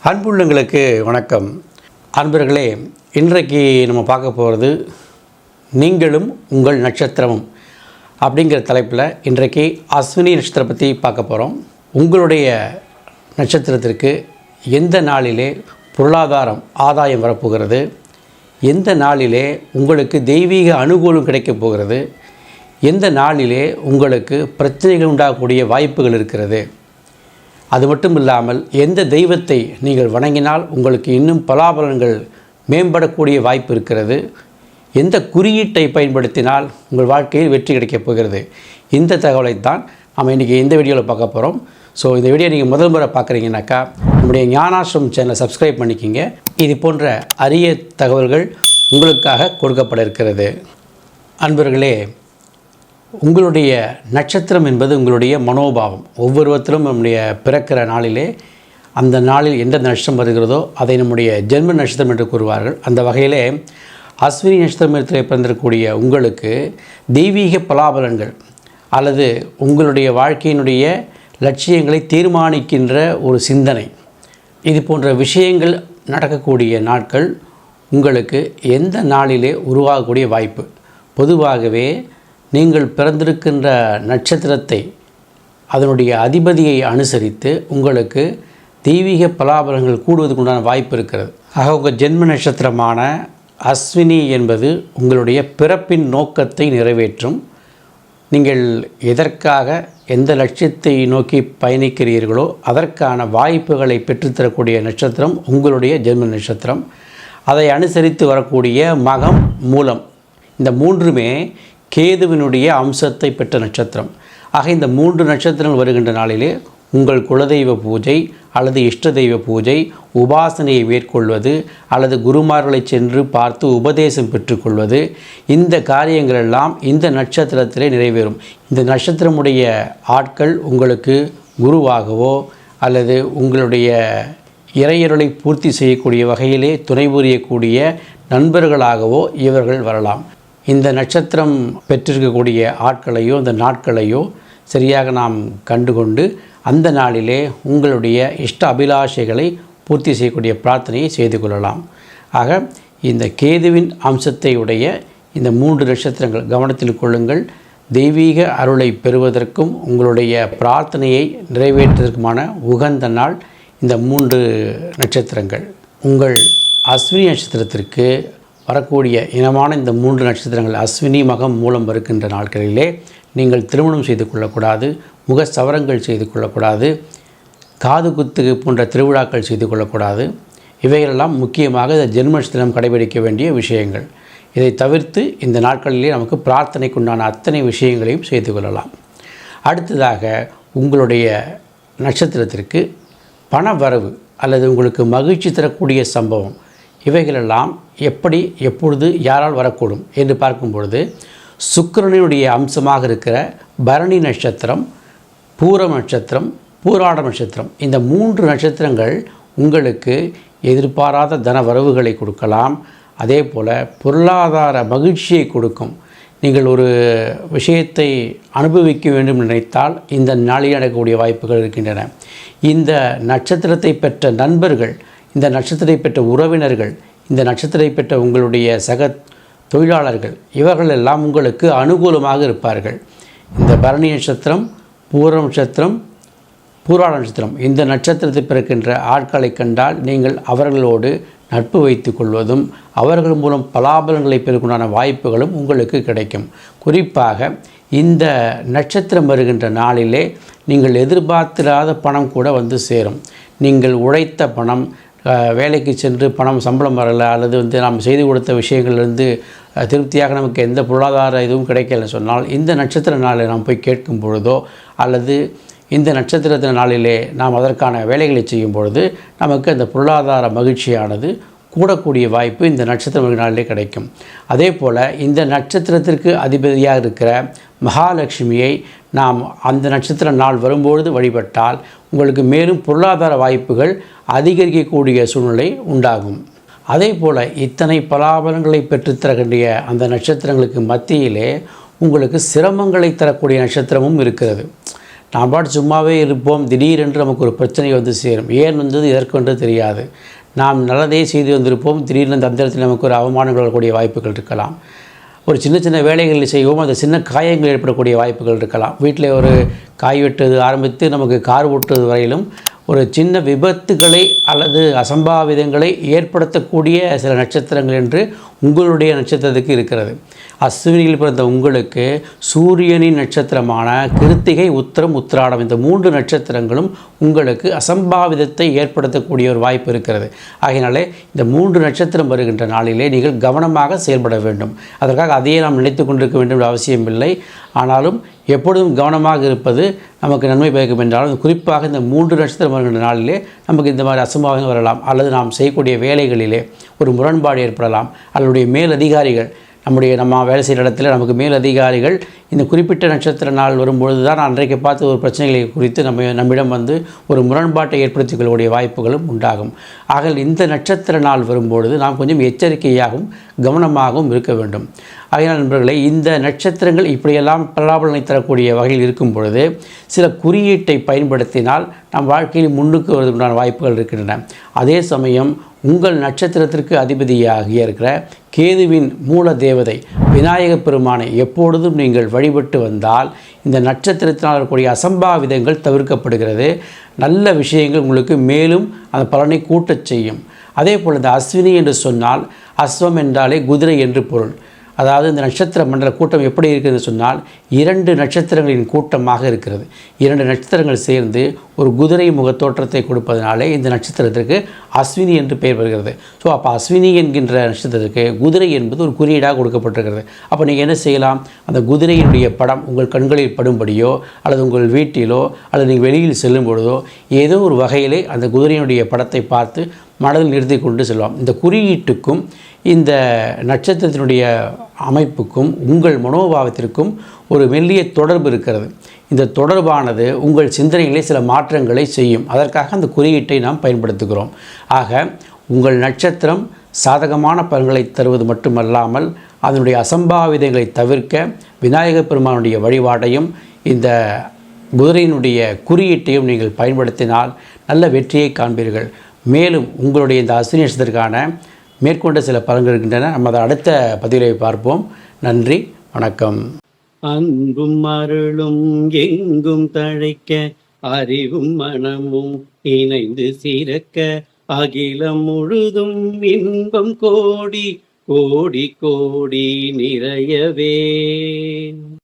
அன்புள்ளங்களுக்கு வணக்கம். அன்பர்களே, இன்றைக்கு நம்ம பார்க்க போகிறது நீங்களும் உங்கள் நட்சத்திரமும் அப்படிங்கிற தலைப்பில் இன்றைக்கு அஸ்வினி நட்சத்திரம் பற்றி பார்க்க போகிறோம். உங்களுடைய நட்சத்திரத்திற்கு எந்த நாளிலே பொருளாதாரம் ஆதாயம் வரப்போகிறது, எந்த நாளிலே உங்களுக்கு தெய்வீக அனுகூலம் கிடைக்கப் போகிறது, எந்த நாளிலே உங்களுக்கு பிரச்சனைகள் உண்டாகக்கூடிய வாய்ப்புகள் இருக்கிறது, அது மட்டும் இல்லாமல் எந்த தெய்வத்தை நீங்கள் வணங்கினால் உங்களுக்கு இன்னும் பலாபலன்கள் மேம்படக்கூடிய வாய்ப்பு இருக்கிறது, எந்த குறியீட்டை பயன்படுத்தினால் உங்கள் வாழ்க்கையில் வெற்றி கிடைக்கப் போகிறது, இந்த தகவலை தான் நம்ம இன்றைக்கி இந்த வீடியோவில் பார்க்க போகிறோம். ஸோ இந்த வீடியோ நீங்கள் முதல் முறை பார்க்குறீங்கன்னாக்கா நம்முடைய ஞானாசிரம் சேனலை சப்ஸ்கிரைப் பண்ணிக்கிங்க. இது போன்ற அரிய தகவல்கள் உங்களுக்காக கொடுக்கப்பட இருக்கிறது. அன்பர்களே, உங்களுடைய நட்சத்திரம் என்பது உங்களுடைய மனோபாவம். ஒவ்வொருவத்திலும் நம்முடைய பிறக்கிற நாளிலே அந்த நாளில் எந்த நட்சத்திரம் வருகிறதோ அதை நம்முடைய ஜென்ம நட்சத்திரம் என்று கூறுவார்கள். அந்த வகையிலே அஸ்வினி நட்சத்திரத்தில் பிறந்திருக்கக்கூடிய உங்களுக்கு தெய்வீக பலாபலன்கள் அல்லது உங்களுடைய வாழ்க்கையினுடைய லட்சியங்களை தீர்மானிக்கின்ற ஒரு சிந்தனை, இது போன்ற விஷயங்கள் நடக்கக்கூடிய நாட்கள் உங்களுக்கு எந்த நாளிலே உருவாகக்கூடிய வாய்ப்பு. பொதுவாகவே நீங்கள் பிறந்திருக்கின்ற நட்சத்திரத்தை அதனுடைய அதிபதியை அனுசரித்து உங்களுக்கு தெய்வீக பலாபலன்கள் கூடுவதற்கு உண்டான வாய்ப்பு இருக்கிறது. ஆக உங்கள் ஜென்ம நட்சத்திரமான அஸ்வினி என்பது உங்களுடைய பிறப்பின் நோக்கத்தை நிறைவேற்றும். நீங்கள் எதற்காக எந்த லட்சியத்தை நோக்கி பயணிக்கிறீர்களோ அதற்கான வாய்ப்புகளை பெற்றுத்தரக்கூடிய நட்சத்திரம் உங்களுடைய ஜென்ம நட்சத்திரம். அதை அனுசரித்து வரக்கூடிய மகம், மூலம், இந்த மூன்றுமே கேதுவினுடைய அம்சத்தை பெற்ற நட்சத்திரம். ஆக இந்த மூன்று நட்சத்திரங்கள் வருகின்ற நாளிலே உங்கள் குலதெய்வ பூஜை அல்லது இஷ்ட தெய்வ பூஜை, உபாசனையை மேற்கொள்வது அல்லது குருமார்களை சென்று பார்த்து உபதேசம் பெற்றுக்கொள்வது, இந்த காரியங்கள் எல்லாம் இந்த நட்சத்திரத்திலே நிறைவேறும். இந்த நட்சத்திரமுடைய ஆட்கள் உங்களுக்கு குருவாகவோ அல்லது உங்களுடைய இறையருளை பூர்த்தி செய்யக்கூடிய வகையிலே துணை புரியக்கூடிய நண்பர்களாகவோ இவர்கள் வரலாம். இந்த நட்சத்திரம் பெற்றிருக்கக்கூடிய ஆட்களையோ இந்த நாட்களையோ சரியாக நாம் கண்டுகொண்டு அந்த நாளிலே உங்களுடைய இஷ்ட அபிலாஷைகளை பூர்த்தி செய்யக்கூடிய பிரார்த்தனையை செய்து கொள்ளலாம். ஆக இந்த கேதுவின் அம்சத்தை உடைய இந்த மூன்று நட்சத்திரங்கள் கவனத்தில் கொள்ளுங்கள். தெய்வீக அருளை பெறுவதற்கும் உங்களுடைய பிரார்த்தனையை நிறைவேற்றுவதற்குமான உகந்த நாள் இந்த மூன்று நட்சத்திரங்கள். உங்கள் அஸ்வினி நட்சத்திரத்திற்கு வரக்கூடிய இனமான இந்த மூன்று நட்சத்திரங்கள் அஸ்வினி, மகம், மூலம் வருகின்ற நாட்களிலே நீங்கள் திருமணம் செய்து கொள்ளக்கூடாது, முக சவரங்கள் செய்து கொள்ளக்கூடாது, காது குத்து போன்ற திருவிழாக்கள் செய்து கொள்ளக்கூடாது. இவைகளெல்லாம் முக்கியமாக இந்த ஜென்ம நட்சத்திரம் கடைபிடிக்க வேண்டிய விஷயங்கள். இதை தவிர்த்து இந்த நாட்களிலே நமக்கு பிரார்த்தனைக்குண்டான அத்தனை விஷயங்களையும் செய்து கொள்ளலாம். அடுத்ததாக உங்களுடைய நட்சத்திரத்திற்கு பண வரவு அல்லது உங்களுக்கு மகிழ்ச்சி தரக்கூடிய சம்பவம் இவைகளெல்லாம் எப்படி, எப்பொழுது, யாரால் வரக்கூடும் என்று பார்க்கும் பொழுது சுக்கிரனுடைய அம்சமாக இருக்கிற பரணி நட்சத்திரம், பூரம் நட்சத்திரம், பூராடம் நட்சத்திரம், இந்த மூன்று நட்சத்திரங்கள் உங்களுக்கு எதிர்பாராத தன வரவுகளை கொடுக்கலாம். அதே போல் பொருளாதார மகிழ்ச்சியை கொடுக்கும். நீங்கள் ஒரு விஷயத்தை அனுபவிக்க வேண்டும் நினைத்தால் இந்த நாளில் நடக்கக்கூடிய வாய்ப்புகள் இருக்கின்றன. இந்த நட்சத்திரத்தை பெற்ற நண்பர்கள், இந்த நட்சத்திரத்தை பெற்ற உறவினர்கள், இந்த நட்சத்திரத்தை பெற்ற உங்களுடைய சக தொழிலாளர்கள், இவர்கள் எல்லாம் உங்களுக்கு அனுகூலமாக இருப்பார்கள். இந்த பரணி நட்சத்திரம், பூர நட்சத்திரம், பூராட நட்சத்திரம், இந்த நட்சத்திரத்தை பிறக்கின்ற ஆட்களை கண்டால் நீங்கள் அவர்களோடு நட்பு வைத்து கொள்வதும் அவர்கள் மூலம் பலாபலன்களை பெறுவதற்கான வாய்ப்புகளும் உங்களுக்கு கிடைக்கும். குறிப்பாக இந்த நட்சத்திரம் வருகின்ற நாளிலே நீங்கள் எதிர்பார்த்திராத பணம் கூட வந்து சேரும். நீங்கள் உழைத்த பணம், வேலைக்கு சென்று பணம் சம்பளம் வரலை அல்லது நாம் செய்து கொடுத்த விஷயங்கள்லேருந்து திருப்தியாக நமக்கு எந்த பொருளாதார இதுவும் கிடைக்கலன்னு சொன்னால் இந்த நட்சத்திர நாளில் நாம் போய் கேட்கும் பொழுதோ அல்லது இந்த நட்சத்திரத்தின நாளிலே நாம் அதற்கான வேலைகளை செய்யும் பொழுது நமக்கு அந்த பொருளாதார மகிழ்ச்சியானது கூடக்கூடிய வாய்ப்பு இந்த நட்சத்திர நாளிலே கிடைக்கும். அதே போல் இந்த நட்சத்திரத்திற்கு அதிபதியாக இருக்கிற மகாலட்சுமியை நாம் அந்த நட்சத்திர நாள் வரும்பொழுது வழிபட்டால் உங்களுக்கு மேலும் பொருளாதார வாய்ப்புகள் அதிகரிக்கக்கூடிய சூழ்நிலை உண்டாகும். அதே போல் இத்தனை பலாபலன்களை பெற்றுத்தரக்கூடிய அந்த நட்சத்திரங்களுக்கு மத்தியிலே உங்களுக்கு சிரமங்களை தரக்கூடிய நட்சத்திரமும் இருக்கிறது. நாம் பாட்டு சும்மாவே இருப்போம், திடீரென்று நமக்கு ஒரு பிரச்சனை வந்து சேரும். ஏன் வந்தது எதற்கு என்று தெரியாது. நாம் நல்லதே செய்து வந்திருப்போம், திடீர்னு அந்த நேரத்தில் நமக்கு ஒரு அவமானங்கள் வரக்கூடிய வாய்ப்புகள் இருக்கலாம். ஒரு சின்ன சின்ன வேலைகள் செய்வோம், அந்த சின்ன காயங்கள் ஏற்படக்கூடிய வாய்ப்புகள் இருக்கலாம். வீட்டில் ஒரு காய் வெட்டுவது ஆரம்பித்து நமக்கு கார் ஓட்டுவது வரையிலும் ஒரு சின்ன விபத்துகளை அல்லது அசம்பாவிதங்களை ஏற்படுத்தக்கூடிய சில நட்சத்திரங்கள் என்று உங்களுடைய நட்சத்திரத்துக்கு இருக்கிறது. அஸ்வினியில் பிறந்த உங்களுக்கு சூரியனின் நட்சத்திரமான கிருத்திகை, உத்திரம், உத்திராடம் இந்த 3 நட்சத்திரங்களும் உங்களுக்கு அசம்பாவிதத்தை ஏற்படுத்தக்கூடிய ஒரு வாய்ப்பு இருக்கிறது. ஆகையினாலே இந்த 3 நட்சத்திரம் வருகின்ற நாளிலே நீங்கள் கவனமாக செயல்பட வேண்டும். அதற்காக அதையே நாம் நினைத்து கொண்டிருக்க வேண்டும் என்ற அவசியமில்லை. ஆனாலும் எப்பொழுதும் கவனமாக இருப்பது நமக்கு நன்மை பயக்கும் என்றாலும், குறிப்பாக இந்த 3 நட்சத்திரம் வருகின்ற நாளிலே நமக்கு இந்த மாதிரி அசம்பாவிதம் வரலாம். அல்லது நாம் செய்யக்கூடிய வேலைகளிலே ஒரு முரண்பாடு ஏற்படலாம். அல்லது மேலதிகாரிகள் நம்ம வேலை செய்கிற இடத்துல நமக்கு மேலதிகாரிகள் இந்த குறிப்பிட்ட நட்சத்திர நாள் வரும்பொழுது தான் அன்றைக்கு பார்த்து ஒரு பிரச்சனைகளை குறித்து நம்மிடம் வந்து ஒரு முரண்பாட்டை ஏற்படுத்திக் கொள்ளக்கூடிய வாய்ப்புகளும் உண்டாகும். ஆக இந்த நட்சத்திர நாள் வரும்பொழுது நாம் கொஞ்சம் எச்சரிக்கையாகவும் கவனமாகவும் இருக்க வேண்டும். ஆகையால் நண்பர்களே, இந்த நட்சத்திரங்கள் இப்படியெல்லாம் பலாபலனை தரக்கூடிய வகையில் இருக்கும் பொழுது சில குறியீட்டை பயன்படுத்தினால் நம் வாழ்க்கையில் முன்னுக்கு வருவதற்கான வாய்ப்புகள் இருக்கின்றன. அதே சமயம் உங்கள் நட்சத்திரத்திற்கு அதிபதியாகிய இருக்கிற கேதுவின் மூல தேவதை விநாயக பெருமானை எப்பொழுதும் நீங்கள் வழிபட்டு வந்தால் இந்த நட்சத்திரத்தினால் இருக்கக்கூடிய அசம்பாவிதங்கள் தவிர்க்கப்படுகிறது. நல்ல விஷயங்கள் உங்களுக்கு மேலும் அந்த பலனை கூட்டச் செய்யும். அதே போல் இந்த அஸ்வினி என்று சொன்னால், அஸ்வம் என்றாலே குதிரை என்று பொருள். அதாவது இந்த நட்சத்திர மண்டல கூட்டம் எப்படி இருக்கிறது சொன்னால் 2 நட்சத்திரங்களின் கூட்டமாக இருக்கிறது. 2 நட்சத்திரங்கள் சேர்ந்து ஒரு குதிரை முக தோற்றத்தை கொடுப்பதனாலே இந்த நட்சத்திரத்திற்கு அஸ்வினி என்று பெயர் வருகிறது. ஸோ அப்போ அஸ்வினி என்கின்ற நட்சத்திரத்திற்கு குதிரை என்பது ஒரு குறியீடாக கொடுக்கப்பட்டிருக்கிறது. அப்போ நீங்கள் என்ன செய்யலாம், அந்த குதிரையினுடைய படம் உங்கள் கண்களில் படும்படியோ அல்லது உங்கள் வீட்டிலோ அல்லது நீங்கள் வெளியில் செல்லும் பொழுதோ ஏதோ ஒரு வகையிலே அந்த குதிரையினுடைய படத்தை பார்த்து மனதில் நிறுத்தி கொண்டு செல்வோம். இந்த குறியீட்டுக்கும் இந்த நட்சத்திரத்தினுடைய அமைப்புக்கும் உங்கள் மனோபாவத்திற்கும் ஒரு மெல்லிய தொடர்பு இருக்கிறது. இந்த தொடர்பானது உங்கள் சிந்தனைகளே சில மாற்றங்களை செய்யும். அதற்காக அந்த குறியீட்டை நாம் பயன்படுத்துகிறோம். ஆக உங்கள் நட்சத்திரம் சாதகமான பலன்களை தருவது மட்டுமல்லாமல் அதனுடைய அசம்பாவிதங்களை தவிர்க்க விநாயகப் பெருமானுடைய வழிபாட்டையும் இந்த குதிரையினுடைய குறியீட்டையும் நீங்கள் பயன்படுத்தினால் நல்ல வெற்றியை காண்பீர்கள். மேலும் உங்களுடைய இந்த அஸ்வினி நட்சத்திரத்திற்கான மேற்கொண்ட சில பலன்கள் இருக்கின்றன. நம்ம அதை அடுத்த பதிவில் பார்ப்போம். நன்றி, வணக்கம். அன்பும் அருளும் எங்கும் தழைக்க, அறிவும் மனமும் இணைந்து சிறக்க, அகிலம் முழுதும் இன்பம் கோடி கோடி கோடி நிறையவே.